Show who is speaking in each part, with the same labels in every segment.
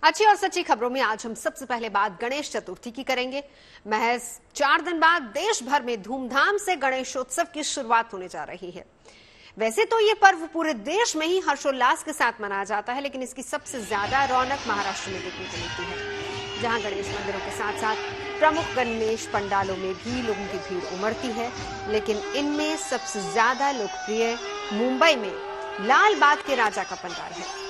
Speaker 1: अच्छी और सच्ची खबरों में आज हम सबसे पहले बात गणेश चतुर्थी की करेंगे। महज 4 दिन बाद देश भर में धूमधाम से गणेशोत्सव की शुरुआत होने जा रही है। वैसे तो ये पर्व पूरे देश में ही हर्षोल्लास के साथ मनाया जाता है, लेकिन इसकी सबसे ज्यादा रौनक महाराष्ट्र में देखने को मिलती है, जहां गणेश मंदिरों के साथ साथ प्रमुख गणेश पंडालों में भी लोगों की भीड़ उमड़ती है। लेकिन इनमें सबसे ज्यादा लोकप्रिय मुंबई में लाल बाग के राजा का पंडाल है।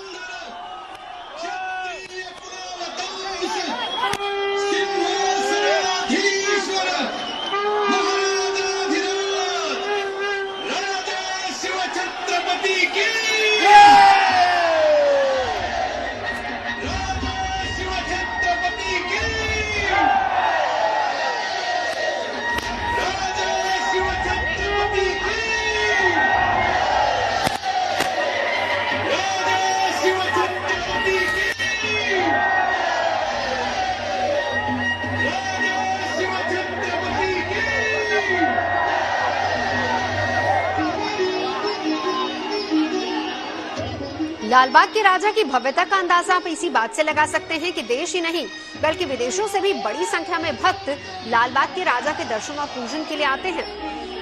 Speaker 1: लालबाग के राजा की भव्यता का अंदाजा आप इसी बात से लगा सकते हैं कि देश ही नहीं बल्कि विदेशों से भी बड़ी संख्या में भक्त लालबाग के राजा के दर्शन और पूजन के लिए आते हैं।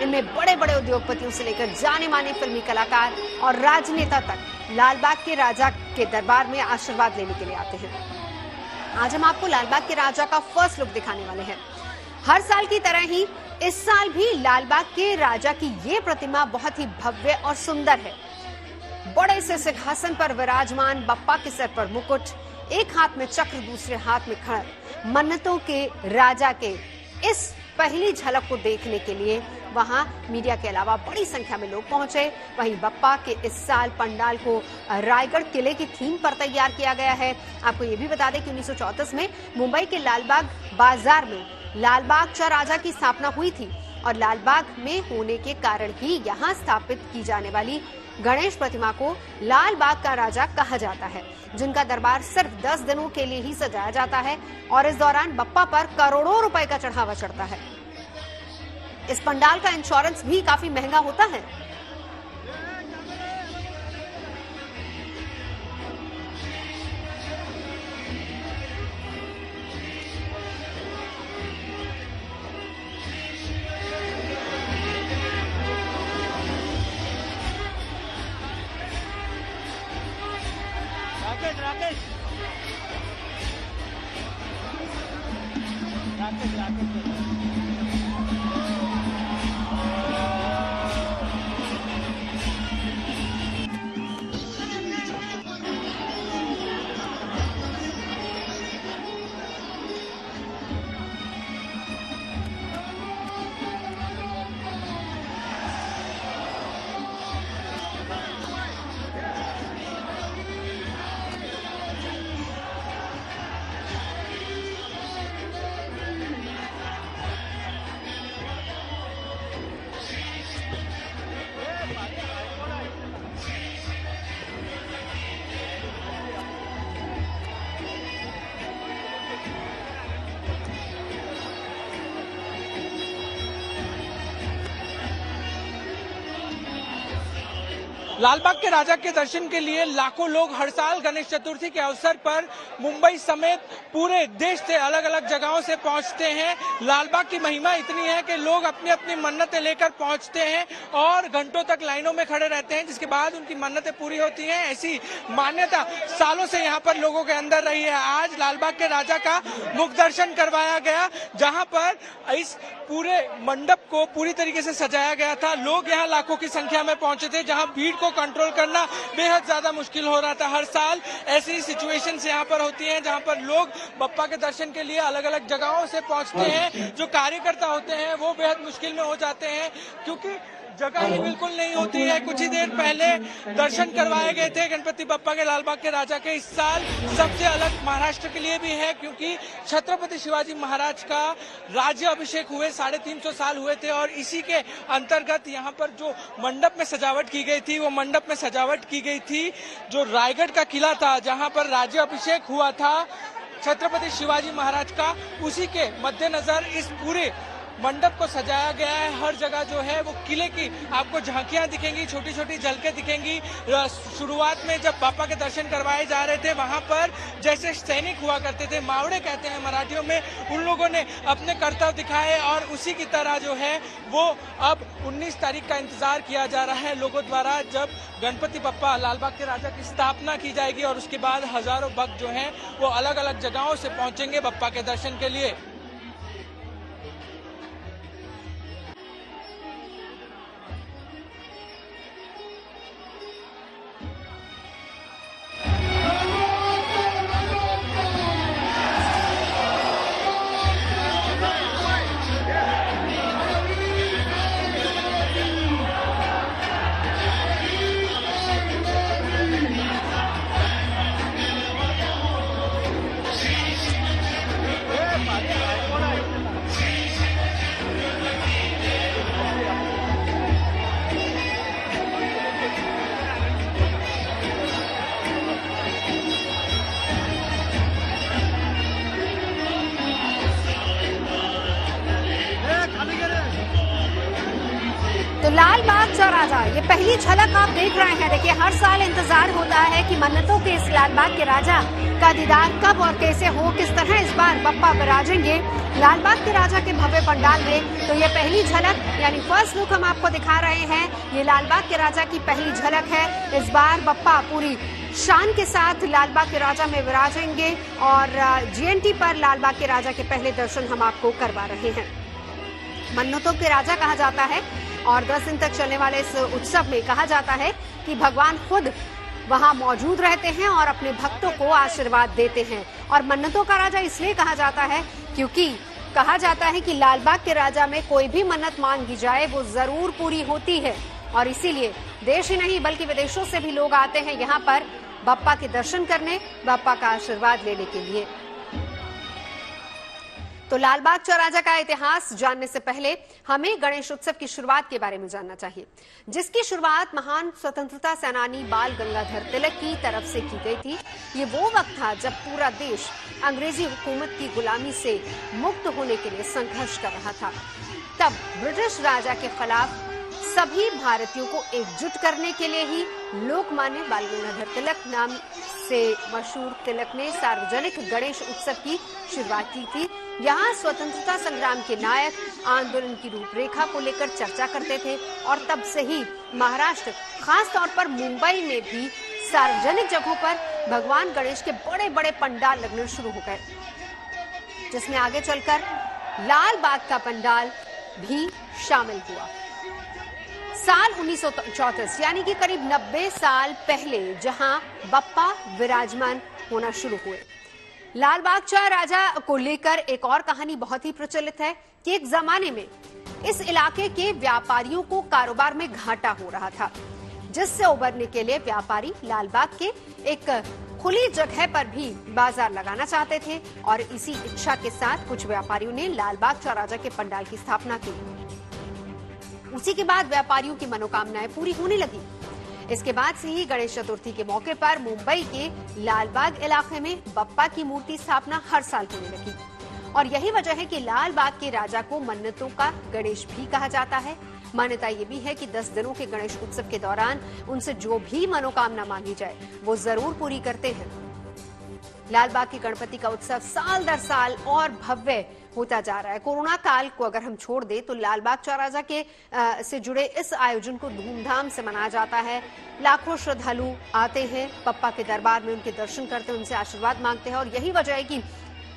Speaker 1: इनमें बड़े बड़े उद्योगपतियों से लेकर जाने माने फिल्मी कलाकार और राजनेता तक लालबाग के राजा के दरबार में आशीर्वाद लेने के लिए आते हैं। आज हम आपको लालबाग के राजा का फर्स्ट लुक दिखाने वाले हैं। हर साल की तरह ही इस साल भी लालबाग के राजा की ये प्रतिमा बहुत ही भव्य और सुंदर है। बड़े से सिंहासन पर विराजमान बप्पा के सर पर मुकुट, एक हाथ में चक्र, दूसरे हाथ में खड़ग, मन्नतों के राजा के इस पहली झलक को देखने के लिए वहां मीडिया के अलावा बड़ी संख्या में लोग पहुंचे। वहीं बप्पा के इस साल पंडाल को रायगढ़ किले की थीम पर तैयार किया गया है। आपको ये भी बता दें कि 1934 में मुंबई के लालबाग बाजार में लालबाग चा राजा की स्थापना हुई थी और लालबाग में होने के कारण ही यहाँ स्थापित की जाने वाली गणेश प्रतिमा को लालबाग का राजा कहा जाता है, जिनका दरबार सिर्फ 10 दिनों के लिए ही सजाया जाता है और इस दौरान बप्पा पर करोड़ों रुपए का चढ़ावा चढ़ता है। इस पंडाल का इंश्योरेंस भी काफी महंगा होता है।
Speaker 2: लालबाग के राजा के दर्शन के लिए लाखों लोग हर साल गणेश चतुर्थी के अवसर पर मुंबई समेत पूरे देश से अलग अलग जगहों से पहुंचते हैं। लालबाग की महिमा इतनी है कि लोग अपनी अपनी मन्नतें लेकर पहुंचते हैं और घंटों तक लाइनों में खड़े रहते हैं, जिसके बाद उनकी मन्नतें पूरी होती हैं। ऐसी मान्यता सालों से यहाँ पर लोगों के अंदर रही है। आज लालबाग के राजा का मुख दर्शन करवाया गया, जहाँ पर इस पूरे मंडप को पूरी तरीके से सजाया गया था। लोग यहाँ लाखों की संख्या में पहुंचे थे, जहाँ भीड़ को कंट्रोल करना बेहद ज्यादा मुश्किल हो रहा था। हर साल ऐसी सिचुएशंस यहाँ पर होती हैं, जहाँ पर लोग बप्पा के दर्शन के लिए अलग अलग जगहों से पहुंचते हैं। जो कार्यकर्ता होते हैं वो बेहद मुश्किल में हो जाते हैं, क्योंकि जगह ही बिल्कुल नहीं होती है। कुछ ही देर पहले दर्शन करवाए गए थे गणपति बप्पा के लालबाग के राजा के। इस साल सबसे अलग महाराष्ट्र के लिए भी है, क्योंकि छत्रपति शिवाजी महाराज का राज्य अभिषेक हुए 350 साल हुए थे और इसी के अंतर्गत यहाँ पर जो मंडप में सजावट की गई थी, वो मंडप में सजावट की गई थी जो रायगढ़ का किला था, जहाँ पर राज्य अभिषेक हुआ था छत्रपति शिवाजी महाराज का। उसी के मद्देनजर इस पूरे मंडप को सजाया गया है। हर जगह जो है वो किले की आपको झांकियां दिखेंगी, छोटी छोटी झलकें दिखेंगी। शुरुआत में जब बापा के दर्शन करवाए जा रहे थे वहां पर जैसे सैनिक हुआ करते थे, मावड़े कहते हैं मराठियों में, उन लोगों ने अपने कर्तव्य दिखाए और उसी की तरह जो है वो अब 19 तारीख का इंतजार किया जा रहा है लोगों द्वारा, जब गणपति बप्पा लालबाग के राजा की स्थापना की जाएगी और उसके बाद हजारों भक्त जो हैं वो अलग अलग जगहों से पहुंचेंगे बप्पा के दर्शन के लिए।
Speaker 1: तो लाल बाग चौराहा ये पहली झलक आप देख रहे हैं। देखिए हर साल इंतजार होता है कि मन्नतों के इस लाल बाग के राजा का दीदार कब और कैसे हो, किस तरह इस बार बप्पा विराजेंगे लाल बाग के राजा के भव्य पंडाल में। तो ये पहली झलक यानी फर्स्ट लुक हम आपको दिखा रहे हैं। ये लाल बाग के राजा की पहली झलक है। इस बार बप्पा पूरी शान के साथ लाल बाग के राजा में विराजेंगे और जीएनटी पर लाल बाग के राजा के पहले दर्शन हम आपको करवा रहे हैं। मन्नतों के राजा कहा जाता है और 10 दिन तक चलने वाले इस उत्सव में कहा जाता है कि भगवान खुद वहां मौजूद रहते हैं और अपने भक्तों को आशीर्वाद देते हैं। और मन्नतों का राजा इसलिए कहा जाता है क्योंकि कहा जाता है कि लाल बाग के राजा में कोई भी मन्नत मांगी जाए वो जरूर पूरी होती है और इसीलिए देश ही नहीं बल्कि विदेशों से भी लोग आते हैं यहाँ पर बप्पा के दर्शन करने, बप्पा का आशीर्वाद लेने के लिए। तो लाल बाग चौराहा का इतिहास जानने से पहले हमें गणेश उत्सव की शुरुआत के बारे में जानना चाहिए, जिसकी शुरुआत महान स्वतंत्रता सेनानी बाल गंगाधर तिलक की तरफ से की गई थी। ये वो वक्त था जब पूरा देश अंग्रेजी हुकूमत की गुलामी से मुक्त होने के लिए संघर्ष कर रहा था। तब ब्रिटिश राजा के खिलाफ सभी भारतीयों को एकजुट करने के लिए ही लोकमान्य बाल गंगाधर तिलक नाम से मशहूर तिलक ने सार्वजनिक गणेश उत्सव की शुरुआत की थी। यहाँ स्वतंत्रता संग्राम के नायक आंदोलन की रूपरेखा को लेकर चर्चा करते थे और तब से ही महाराष्ट्र, खास तौर पर मुंबई में भी सार्वजनिक जगहों पर भगवान गणेश के बड़े बड़े पंडाल लगने शुरू हो गए, जिसमें आगे चलकर लाल बाग का पंडाल भी शामिल हुआ। साल 1934 यानी कि करीब 90 साल पहले जहां बप्पा विराजमान होना शुरू हुए। लाल बाग चौराहा को लेकर एक और कहानी बहुत ही प्रचलित है कि एक जमाने में इस इलाके के व्यापारियों को कारोबार में घाटा हो रहा था, जिससे उबरने के लिए व्यापारी लाल बाग के एक खुली जगह पर भी बाजार लगाना चाहते थे और इसी इच्छा के साथ कुछ व्यापारियों ने लाल बाग चौराहा के पंडाल की स्थापना की। उसी के बाद व्यापारियों की मनोकामनाएं पूरी होने लगी। इसके बाद से ही गणेश चतुर्थी के मौके पर मुंबई के लालबाग इलाके में बप्पा की मूर्ति स्थापना हर साल होने लगी और यही वजह है कि लाल बाग के राजा को मन्नतों का गणेश भी कहा जाता है। मान्यता ये भी है कि 10 दिनों के गणेश उत्सव के दौरान उनसे जो भी मनोकामना मांगी जाए वो जरूर पूरी करते हैं। लाल बाग के गणपति का उत्सव साल दर साल और भव्य होता जा रहा है। कोरोना काल को अगर हम छोड़ दें तो लाल बाग चौराहा के से जुड़े इस आयोजन को धूमधाम से मनाया जाता है। लाखों श्रद्धालु आते हैं, बप्पा के दरबार में उनके दर्शन करते हैं, उनसे आशीर्वाद मांगते हैं और यही वजह है कि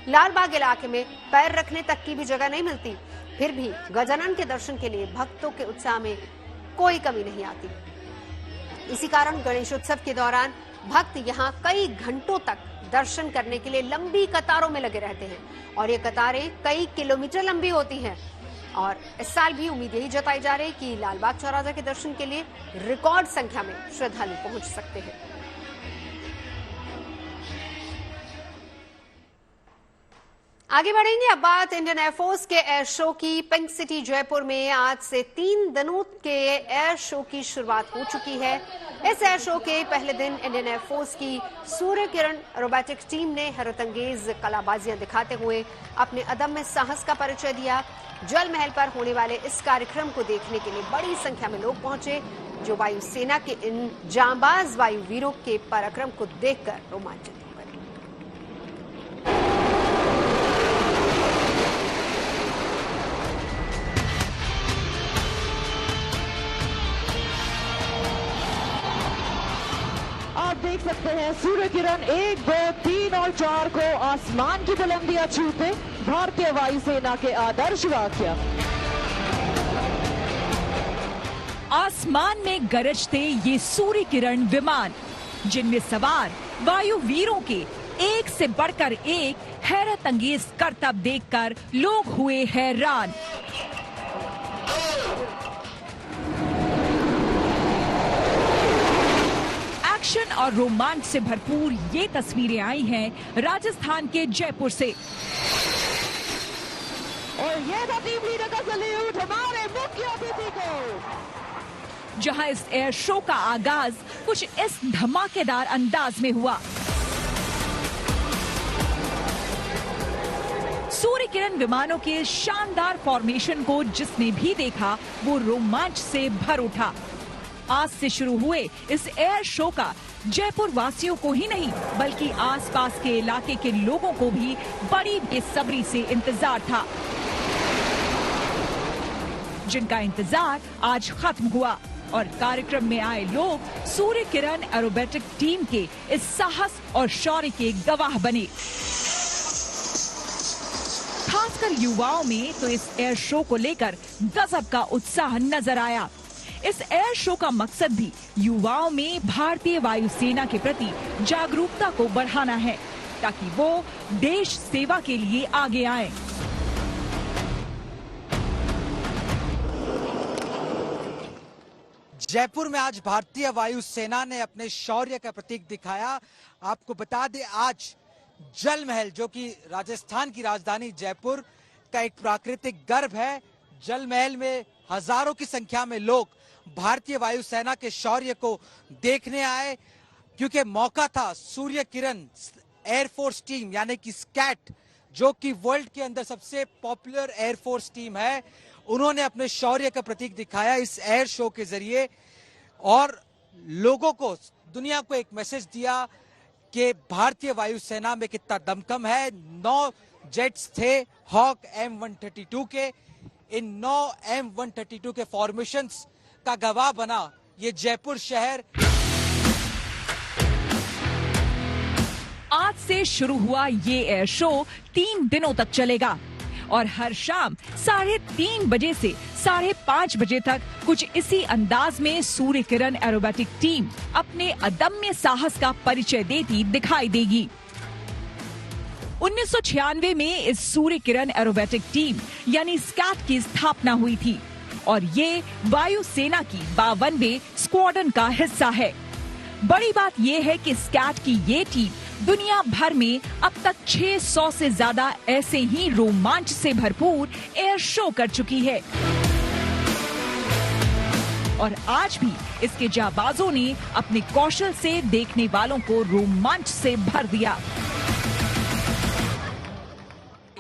Speaker 1: लाल बाग इलाके में पैर रखने तक की भी जगह नहीं मिलती, फिर भी गजानन के दर्शन के लिए भक्तों के उत्साह में कोई कमी नहीं आती। इसी कारण गणेशोत्सव के दौरान भक्त यहाँ कई घंटों तक दर्शन करने के लिए लंबी कतारों में लगे रहते हैं और ये कतारें कई किलोमीटर लंबी होती हैं। और इस साल भी उम्मीद यही जताई जा रही है कि लाल बाग चौराहा के दर्शन के लिए रिकॉर्ड संख्या में श्रद्धालु पहुंच सकते हैं। आगे बढ़ेंगे। अब बात इंडियन एयरफोर्स के एयर शो की। पिंक सिटी जयपुर में आज से 3 दिनों के एयर शो की शुरुआत हो चुकी है। इस एयर शो के पहले दिन इंडियन एयरफोर्स की सूर्य किरण एरोबैटिक टीम ने हैरतअंगेज कलाबाजियां दिखाते हुए अपने अदम्य साहस का परिचय दिया। जल महल पर होने वाले इस कार्यक्रम को देखने के लिए बड़ी संख्या में लोग पहुंचे, जो वायुसेना के इन जांबाज वायुवीरों के पराक्रम को देखकर रोमांचित हो गए।
Speaker 3: आप देख सकते हैं सूर्य किरण 1, 2, 3 और 4 को आसमान की बुलंदियां छूते भारतीय वायुसेना के आदर्श वाक्य।
Speaker 4: आसमान में गरजते ये सूर्य किरण विमान, जिनमें सवार वायुवीरों के एक से बढ़कर एक हैरत अंगेज करतब देखकर लोग हुए हैरान। एक्शन और रोमांच से भरपूर ये तस्वीरें आई हैं राजस्थान के जयपुर से।
Speaker 3: और ये था टीम लीडर का सैल्यूट हमारे मुख्य अतिथि को,
Speaker 4: जहां इस एयर शो का आगाज कुछ इस धमाकेदार अंदाज में हुआ। सूर्य किरण विमानों के शानदार फॉर्मेशन को जिसने भी देखा वो रोमांच से भर उठा। आज से शुरू हुए इस एयर शो का जयपुर वासियों को ही नहीं बल्कि आसपास के इलाके के लोगों को भी बड़ी बेसब्री से इंतजार था, जिनका इंतजार आज खत्म हुआ और कार्यक्रम में आए लोग सूर्य किरण एरोबैटिक टीम के इस साहस और शौर्य के गवाह बने। खासकर युवाओं में तो इस एयर शो को लेकर गजब का उत्साह नजर आया। इस एयर शो का मकसद भी युवाओं में भारतीय वायुसेना के प्रति जागरूकता को बढ़ाना है, ताकि वो देश सेवा के लिए आगे आए।
Speaker 5: जयपुर में आज भारतीय वायुसेना ने अपने शौर्य का प्रतीक दिखाया। आपको बता दें, आज जल महल, जो कि राजस्थान की राजधानी जयपुर का एक प्राकृतिक गर्व है, जल महल में हजारों की संख्या में लोग भारतीय वायुसेना के शौर्य को देखने आए, क्योंकि मौका था सूर्य किरण एयरफोर्स टीम यानी कि स्कैट, जो कि वर्ल्ड के अंदर सबसे पॉपुलर एयरफोर्स टीम है, उन्होंने अपने शौर्य का प्रतीक दिखाया इस एयर शो के जरिए और लोगों को, दुनिया को एक मैसेज दिया कि भारतीय वायुसेना में कितना दमखम है। 9 जेट्स थे हॉक M132 के। इन 9 M132 के फॉर्मेशंस का गवाह बना ये जयपुर शहर।
Speaker 4: आज से शुरू हुआ ये एयर शो 3 दिनों तक चलेगा और हर शाम 3:30 बजे से 5:30 बजे तक कुछ इसी अंदाज में सूर्य किरण एरोबैटिक टीम अपने अदम्य साहस का परिचय देती दिखाई देगी। 1996 में इस सूर्य किरण एरोबैटिक टीम यानी स्कैट की स्थापना हुई थी और ये वायुसेना की 52वें स्क्वाड्रन का हिस्सा है। बड़ी बात यह है कि स्कैट की ये टीम दुनिया भर में अब तक 600 से ज्यादा ऐसे ही रोमांच से भरपूर एयर शो कर चुकी है और आज भी इसके जाबाजों ने अपने कौशल से देखने वालों को रोमांच से भर दिया।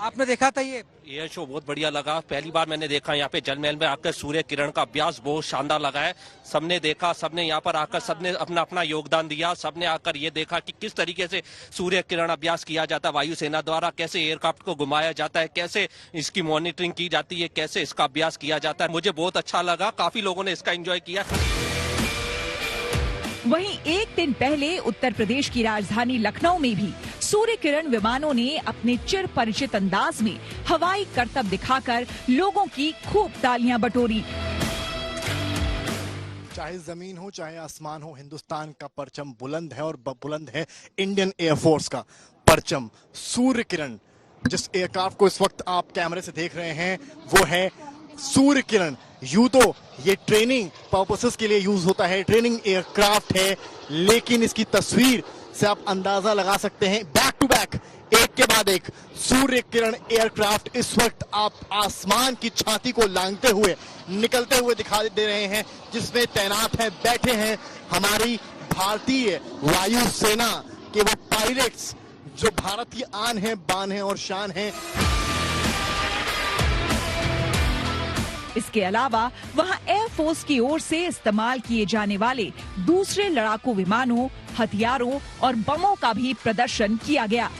Speaker 5: आपने देखा था ये
Speaker 6: शो बहुत बढ़िया लगा। पहली बार मैंने देखा यहाँ पे जल महल में आकर सूर्य किरण का अभ्यास, बहुत शानदार लगा है। सबने देखा, सबने यहाँ पर आकर सबने अपना अपना योगदान दिया। सबने आकर ये देखा कि किस तरीके से सूर्य किरण अभ्यास किया जाता है वायुसेना द्वारा, कैसे एयरक्राफ्ट को घुमाया जाता है, कैसे इसकी मॉनिटरिंग की जाती है, कैसे इसका अभ्यास किया जाता है। मुझे बहुत अच्छा लगा, काफी लोगों ने इसका एंजॉय किया।
Speaker 4: वहीं एक दिन पहले उत्तर प्रदेश की राजधानी लखनऊ में भी सूर्य किरण विमानों ने अपने चिर परिचित अंदाज में हवाई करतब दिखाकर लोगों की खूब तालियां बटोरी।
Speaker 7: चाहे जमीन हो चाहे आसमान हो, हिंदुस्तान का परचम बुलंद है और बुलंद है इंडियन एयरफोर्स का परचम। सूर्य किरण, जिस एयरक्राफ्ट को इस वक्त आप कैमरे से देख रहे हैं, वो है सूर्य किरण। यूं तो ये ट्रेनिंग पर्पसेस के लिए यूज होता है, ट्रेनिंग एयरक्राफ्ट है, लेकिन इसकी तस्वीर से आप अंदाजा लगा सकते हैं। बैक टू बैक, एक के बाद एक सूर्य किरण एयरक्राफ्ट इस वक्त आप आसमान की छाती को लांघते हुए निकलते हुए दिखाई दे रहे हैं, जिसमें तैनात है, बैठे हैं हमारी भारतीय वायुसेना के वो पायलट्स जो भारत की आन है, बान है और शान है।
Speaker 4: इसके अलावा वहां एयरफोर्स की ओर से इस्तेमाल किए जाने वाले दूसरे लड़ाकू विमानों, हथियारों और बमों का भी प्रदर्शन किया गया।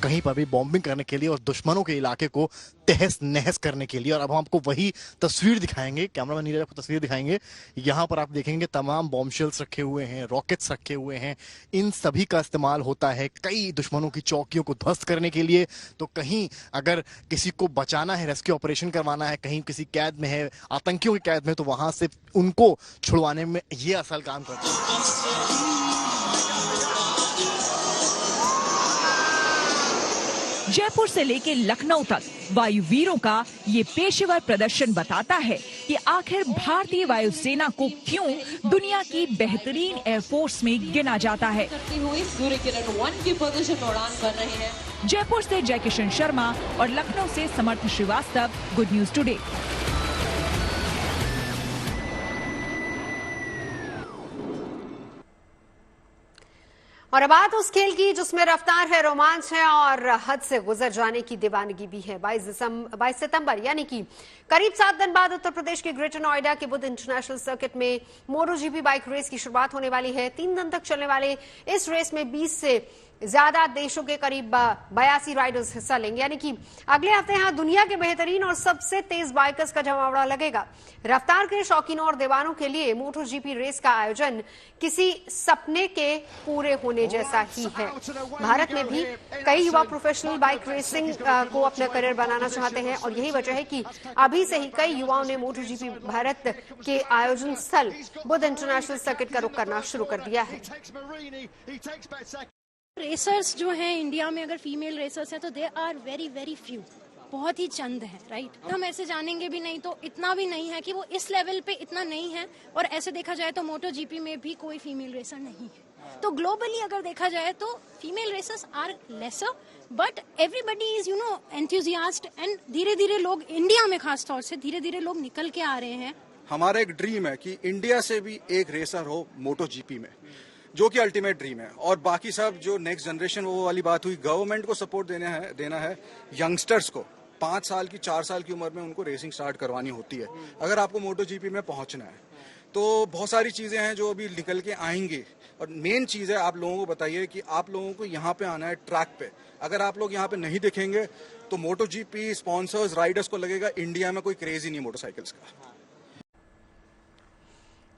Speaker 7: कहीं पर भी बॉम्बिंग करने के लिए और दुश्मनों के इलाके को तहस नहस करने के लिए। और अब हम आपको वही तस्वीर दिखाएंगे, कैमरामैन नीरज आपको तस्वीर दिखाएंगे। यहाँ पर आप देखेंगे तमाम बॉम्ब शेल्स रखे हुए हैं, रॉकेट्स रखे हुए हैं। इन सभी का इस्तेमाल होता है कई दुश्मनों की चौकियों को ध्वस्त करने के लिए। तो कहीं अगर किसी को बचाना है, रेस्क्यू ऑपरेशन करवाना है, कहीं किसी कैद में है, आतंकियों की कैद में, तो वहां से उनको छुड़वाने में ये असल काम करता है।
Speaker 4: जयपुर से लेकर लखनऊ तक वायुवीरों का ये पेशेवर प्रदर्शन बताता है कि आखिर भारतीय वायुसेना को क्यों दुनिया की बेहतरीन एयरफोर्स में गिना जाता है।
Speaker 3: सूर्य किरण 1 की पोजीशन में उड़ान भर रहे हैं।
Speaker 4: जयपुर से जय किशन शर्मा और लखनऊ से समर्थ श्रीवास्तव, गुड न्यूज टुडे।
Speaker 1: और अब बात उस खेल की जिसमें रफ्तार है, रोमांच है और हद से गुजर जाने की दीवानगी भी है। 22 सितंबर यानी कि करीब 7 दिन बाद उत्तर प्रदेश के ग्रेटर नोएडा के बुद्ध इंटरनेशनल सर्किट में मोटोजीपी बाइक रेस की शुरुआत होने वाली है। 3 दिन तक चलने वाले इस रेस में 20 से ज्यादा देशों के करीब 82 राइडर्स हिस्सा लेंगे, यानी कि अगले हफ्ते यहां दुनिया के बेहतरीन और सबसे तेज बाइकर्स का जमावड़ा लगेगा। रफ्तार के शौकीनों और दीवानों के लिए मोटोजीपी रेस का आयोजन किसी सपने के पूरे होने जैसा ही है। भारत में भी कई युवा प्रोफेशनल बाइक रेसिंग को अपना करियर बनाना चाहते हैं और यही वजह है कि अभी से ही कई युवाओं ने मोटोजीपी भारत के आयोजन स्थल बुद्ध इंटरनेशनल सर्किट का रुख करना शुरू कर दिया है।
Speaker 8: रेसर्स जो हैं इंडिया में, अगर फीमेल रेसर्स हैं तो they are very very few, बहुत ही चंद हैं, राइट। हम ऐसे जानेंगे भी नहीं तो इतना भी नहीं है कि वो इस लेवल पे इतना नहीं है। और ऐसे देखा जाए तो मोटो जीपी में भी कोई फीमेल रेसर नहीं है। तो ग्लोबली अगर देखा जाए तो female racers are lesser, but everybody is enthusiast and धीरे धीरे लोग इंडिया में खास तौर से धीरे धीरे लोग निकल के आ रहे हैं।
Speaker 9: हमारा एक ड्रीम है कि इंडिया से भी एक रेसर हो मोटो जीपी में, जो कि अल्टीमेट ड्रीम है। और बाकी सब जो नेक्स्ट जनरेशन, वो वाली बात हुई, गवर्नमेंट को सपोर्ट देना है यंगस्टर्स को। 5 साल की 4 साल की उम्र में उनको रेसिंग स्टार्ट करवानी होती है अगर आपको मोटो जीपी में पहुंचना है। तो बहुत सारी चीजें हैं जो अभी निकल के आएंगी। और मेन चीज है, आप लोगों को बताइए कि आप लोगों को यहाँ पे आना है ट्रैक पे। अगर आप लोग यहाँ पे नहीं दिखेंगे तो मोटो जीपी स्पॉन्सर्स, राइडर्स को लगेगा इंडिया में कोई क्रेज ही नहीं मोटरसाइकिल्स का।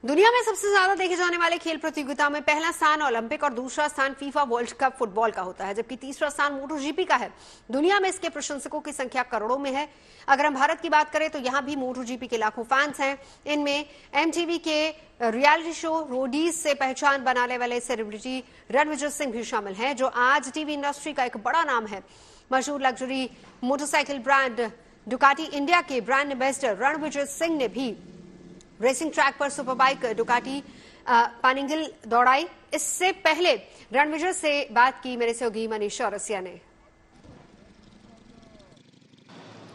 Speaker 1: दुनिया में सबसे ज्यादा देखे जाने वाले खेल प्रतियोगिता में पहला स्थान ओलंपिक और दूसरा स्थान फीफा वर्ल्ड कप फुटबॉल का होता है, जबकि तीसरा स्थान मोटोजीपी का है। दुनिया में इसके प्रशंसकों की संख्या करोड़ों में है। अगर हम भारत की बात करें तो यहां भी मोटोजीपी के लाखों फैंस हैं। इनमें एमटीवी के रियलिटी शो रोडीज से पहचान बनाने वाले सेलिब्रिटी रणविजय सिंह भी शामिल हैं, जो आज टीवी इंडस्ट्री का एक बड़ा नाम है। मशहूर luxury motorcycle brand Ducati India के ब्रांड एम्बेसडर रणविजय सिंह ने भी रेसिंग ट्रैक पर सुपर बाइक डुकाटी पानिंगल दौड़ाई। इससे पहले रणविजय से बात की मेरे सहयोगी मनीष चौरसिया ने।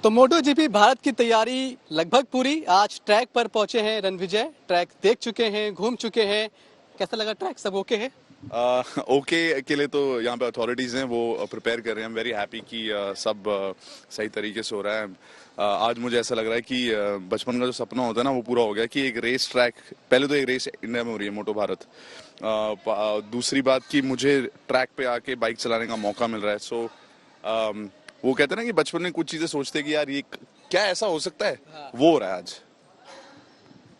Speaker 10: तो मोटो जीपी भारत की तैयारी लगभग पूरी। आज ट्रैक पर पहुंचे हैं रणविजय, ट्रैक देख चुके हैं, घूम चुके हैं। कैसा लगा ट्रैक? सब ओके है?
Speaker 11: ओके के लिए तो यहाँ पे अथॉरिटीज हैं, वो प्रिपेयर कर रहे हैं। आई एम वेरी हैप्पी कि सब सही तरीके से हो रहा है। आज मुझे ऐसा लग रहा है कि बचपन का जो सपना होता है ना, वो पूरा हो गया कि एक रेस ट्रैक, पहले तो एक रेस इंडिया में हो रही है मोटो भारत। दूसरी बात कि मुझे ट्रैक पे आके बाइक चलाने का मौका मिल रहा है। सो वो कहते हैं ना कि बचपन में कुछ चीजें सोचते कि यार ये क्या ऐसा हो सकता है, वो हो रहा है आज।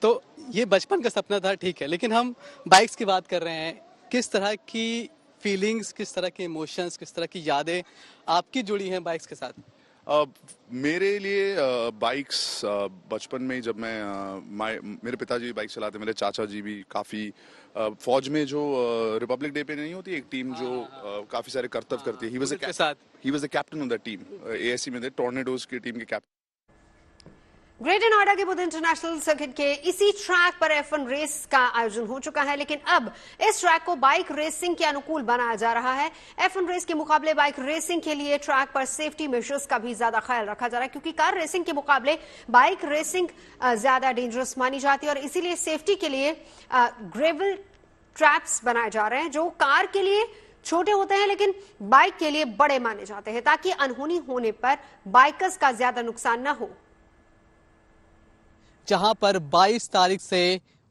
Speaker 10: तो ये बचपन का सपना था, ठीक है, लेकिन हम बाइक्स की बात कर रहे हैं। किस तरह की फीलिंग्स, किस तरह के इमोशंस, किस तरह की यादें आपकी जुड़ी हैं बाइक्स के साथ?
Speaker 11: मेरे लिए बाइक्स बचपन में जब मेरे पिताजी बाइक चलाते, मेरे चाचा जी भी काफ़ी फौज में जो रिपब्लिक डे पे नहीं होती एक टीम जो काफ़ी सारे कर्तव्य करती है, he was the captain of the team. ASC में थे, टॉर्नेडोज की टीम के कैप्टन।
Speaker 1: ग्रेटर नोएडा के बुद्ध इंटरनेशनल सर्किट के इसी ट्रैक पर F1 रेस का आयोजन हो चुका है, लेकिन अब इस ट्रैक को बाइक रेसिंग के अनुकूल बनाया जा रहा है। F1 रेस के मुकाबले बाइक रेसिंग के लिए ट्रैक पर सेफ्टी मेजर्स का भी ज्यादा ख्याल रखा जा रहा है, क्योंकि कार रेसिंग के मुकाबले बाइक रेसिंग ज्यादा डेंजरस मानी जाती है और इसीलिए सेफ्टी के लिए ग्रेवल ट्रैप्स बनाए जा रहे हैं, जो कार के लिए छोटे होते हैं लेकिन बाइक के लिए बड़े माने जाते हैं, ताकि अनहोनी होने पर बाइकर्स का ज्यादा नुकसान न हो।
Speaker 10: जहां पर 22 तारीख से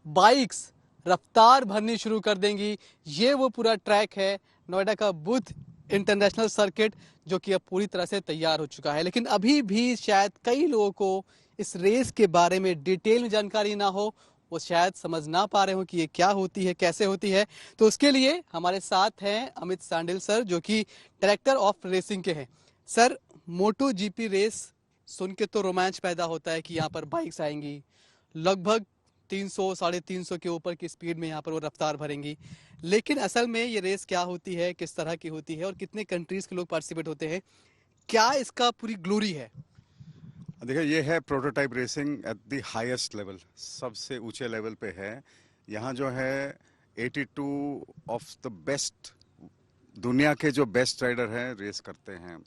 Speaker 10: बाइक्स रफ्तार भरनी शुरू कर देंगी, ये वो पूरा ट्रैक है नोएडा का बुद्ध इंटरनेशनल सर्किट, जो कि अब पूरी तरह से तैयार हो चुका है। लेकिन अभी भी शायद कई लोगों को इस रेस के बारे में डिटेल में जानकारी ना हो, वो शायद समझ ना पा रहे हो कि ये क्या होती है, कैसे होती है। तो उसके लिए हमारे साथ हैं अमित सांडिल सर, जो कि डायरेक्टर ऑफ रेसिंग के हैं। सर, मोटो जीपी रेस सुन के तो रोमांच पैदा होता है कि यहाँ पर बाइक्स आएंगी, लगभग 300-350 के ऊपर की स्पीड में यहाँ पर वो रफ्तार भरेंगी, लेकिन असल में ये रेस क्या होती है, किस तरह की होती है और कितने कंट्रीज के लोग पार्टिसिपेट होते हैं, क्या इसका पूरी ग्लोरी है?
Speaker 12: देखिए, ये है prototype racing at the highest level, सबसे ऊंचे लेवल पे है। यहाँ जो है 82 ऑफ द बेस्ट, दुनिया के जो बेस्ट राइडर हैं रेस करते हैं,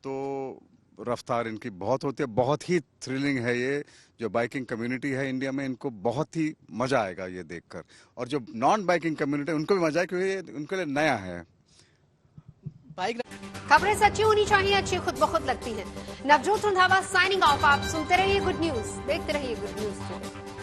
Speaker 12: तो रफ्तार इनकी बहुत होती है। बहुत ही थ्रिलिंग है ये। जो बाइकिंग कम्युनिटी है इंडिया में, इनको बहुत ही मजा आएगा ये देखकर, और जो नॉन बाइकिंग कम्युनिटी उनको भी मजा है, क्योंकि ये उनके लिए नया है।
Speaker 10: बाइक
Speaker 1: खबरें सच्ची होनी चाहिए, अच्छी खुद ब खुद लगती हैं। Navjot Randhawa signing off. आप सुनते रहिए गुड न्यूज, देखते रहिए गुड न्यूज।